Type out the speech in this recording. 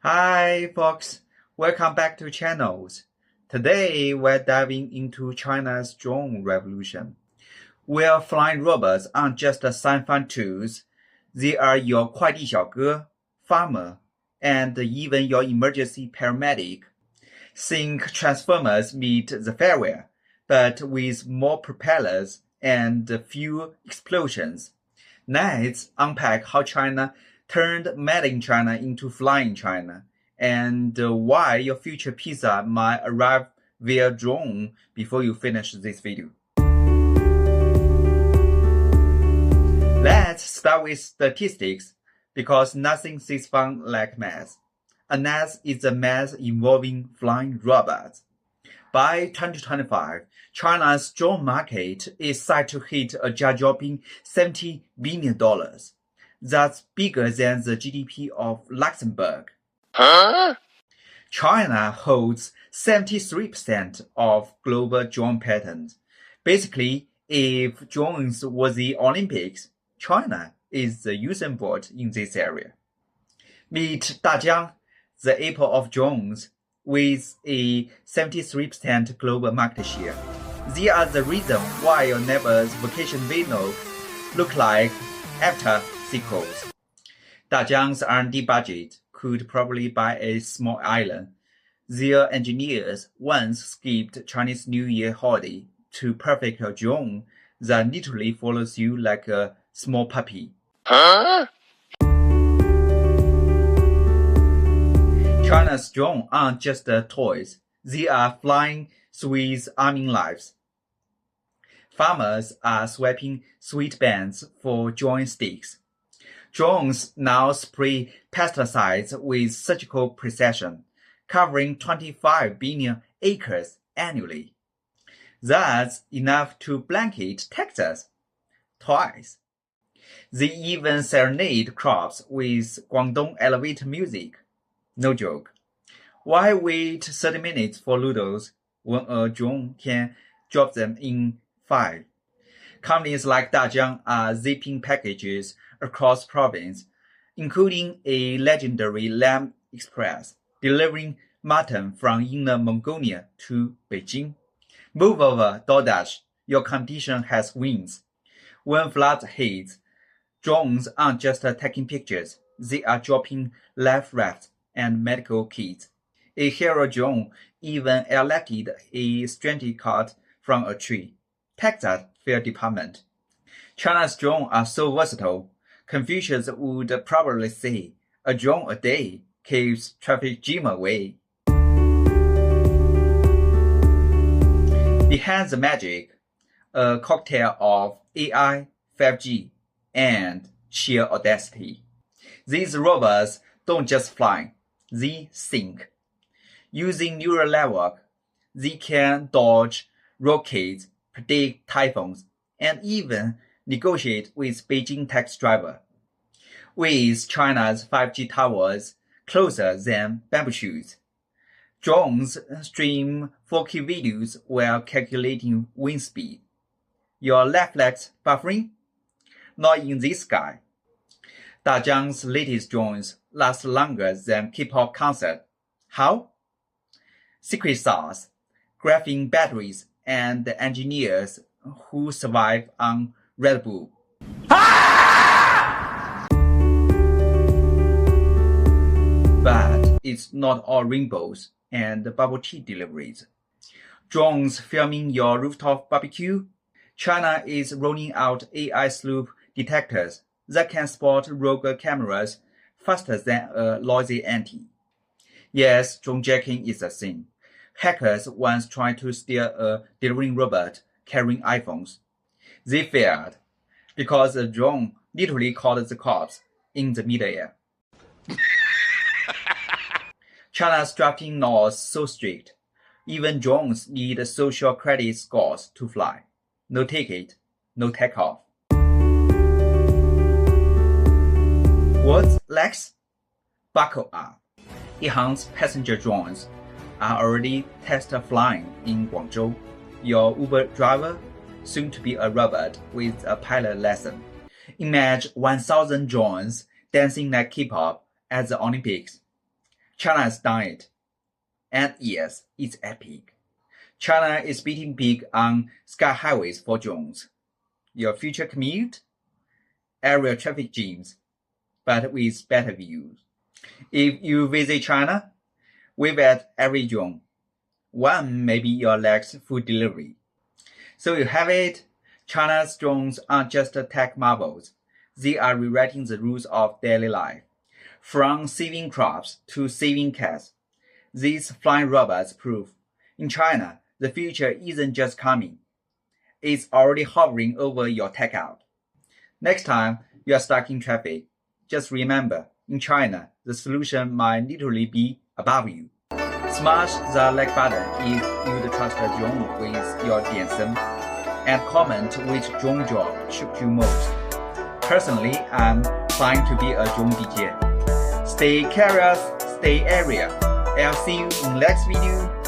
Hi folks, welcome back to channels. Today we're diving into China's drone revolution, where flying robots aren't just sci-fi tools, they are your 快递小哥, farmer, and even your emergency paramedic. Think Transformers meet the Farewell, but with more propellers and few explosions. Let's unpack how China turned Made in China into Flying China, and why your future pizza might arrive via drone before you finish this video. Let's start with statistics, because nothing says fun like math. Unless it's a math involving flying robots. By 2025, China's drone market is set to hit a jaw-dropping $70 billion. That's bigger than the GDP of Luxembourg. Huh? China holds 73% of global drone patents. Basically, if drones were the Olympics, China is the Usain Bolt in this area. Meet Dajiang, the apple of drones, with a 73% global market share. They are the reason why your neighbor's vacation video look like Avatar sequels. Dajiang's R&D budget could probably buy a small island. Their engineers once skipped Chinese New Year holiday to perfect a drone that literally follows you like a small puppy. Huh? China's drones aren't just toys, they are flying Swiss army lives. Farmers are swapping sweet bands for joysticks. Drones now spray pesticides with surgical precision, covering 25 billion acres annually. That's enough to blanket Texas twice. They even serenade crops with Guangdong elevator music. No joke. Why wait 30 minutes for noodles when a drone can drop them in 5? Companies like Dajiang are zipping packages across province, including a legendary Lamb Express, delivering mutton from Inner Mongolia to Beijing. Move over, DoorDash, your competition has wings. When flood hits, drones aren't just taking pictures, they are dropping life rafts and medical kits. A hero drone even airlifted a stranded cat from a tree. Texas Fire Department. China's drones are so versatile, Confucius would probably say, a drone a day keeps traffic jam away. Behind the magic, a cocktail of AI, 5G, and sheer audacity. These robots don't just fly, they think. Using neural network, they can dodge rockets, predict typhoons, and even negotiate with Beijing taxi driver. With China's 5G towers closer than bamboo shoots, drones stream 4K videos while calculating wind speed. Your left leg's buffering? Not in this sky. Dajiang's latest drones last longer than K-pop concert. How? Secret sauce, graphene batteries, and engineers who survive on Red Bull. But it's not all rainbows and bubble tea deliveries. Drones filming your rooftop barbecue? China is rolling out AI sloop detectors that can spot rogue cameras faster than a noisy auntie. Yes, drone jacking is a thing. Hackers once tried to steal a delivering robot carrying iPhones. They failed because the drone literally called the cops in the midair. China's drafting laws so strict, even drones need social credit scores to fly. No ticket, no takeoff. What's next? Buckle up. Yihang's passenger drones are already test flying in Guangzhou. Your Uber driver, soon to be a robot with a pilot lesson. Imagine 1,000 drones dancing like K-pop at the Olympics. China has done it. And yes, it's epic. China is beating big on sky highways for drones. Your future commute? Aerial traffic gyms, but with better views. If you visit China, wave at every drone. One may be your next food delivery. So you have it. China's drones aren't just tech marvels. They are rewriting the rules of daily life. From saving crops to saving cats, these flying robots prove in China, the future isn't just coming. It's already hovering over your takeout. Next time you are stuck in traffic, just remember, in China, the solution might literally be above you. Smash the like button if you'd trust a drone with your DSM, and comment which drone job shook you most. Personally, I'm planning to be a drone DJ. Stay curious, stay area. I'll see you in the next video.